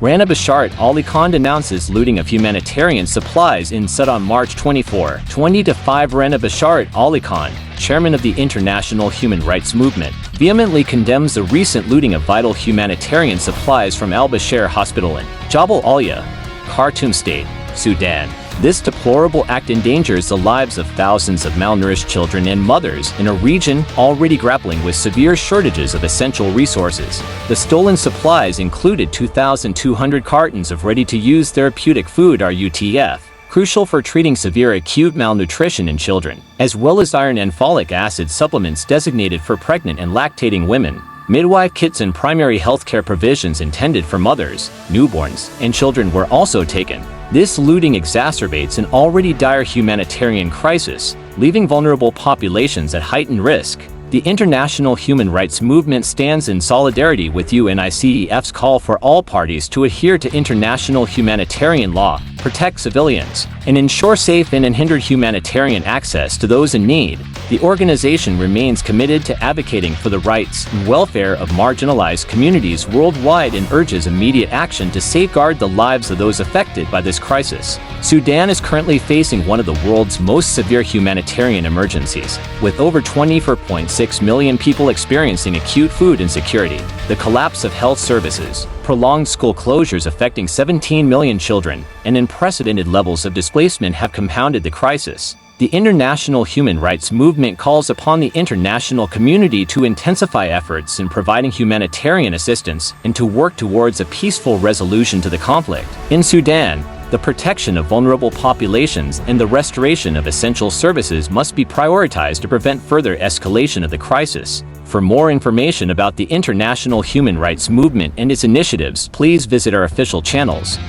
Rana Basharat Ali Khan denounces looting of humanitarian supplies in Sudan March 24, 20-5. Rana Basharat Ali Khan, chairman of the International Human Rights Movement, vehemently condemns the recent looting of vital humanitarian supplies from Bashair Hospital in Jabal Awlia, Khartoum State, Sudan. This deplorable act endangers the lives of thousands of malnourished children and mothers in a region already grappling with severe shortages of essential resources. The stolen supplies included 2,200 cartons of ready-to-use therapeutic food (RUTF), crucial for treating severe acute malnutrition in children, as well as iron and folic acid supplements designated for pregnant and lactating women. Midwife kits and primary healthcare provisions intended for mothers, newborns, and children were also taken. This looting exacerbates an already dire humanitarian crisis, leaving vulnerable populations at heightened risk. The International Human Rights Movement stands in solidarity with UNICEF's call for all parties to adhere to international humanitarian law, protect civilians, and ensure safe and unhindered humanitarian access to those in need. The organization remains committed to advocating for the rights and welfare of marginalized communities worldwide and urges immediate action to safeguard the lives of those affected by this crisis. Sudan is currently facing one of the world's most severe humanitarian emergencies, with over 24.6 million people experiencing acute food insecurity, the collapse of health services, prolonged school closures affecting 17 million children, and unprecedented levels of displacement have compounded the crisis. The International Human Rights Movement calls upon the international community to intensify efforts in providing humanitarian assistance and to work towards a peaceful resolution to the conflict. In Sudan, the protection of vulnerable populations and the restoration of essential services must be prioritized to prevent further escalation of the crisis. For more information about the International Human Rights Movement and its initiatives, please visit our official channels.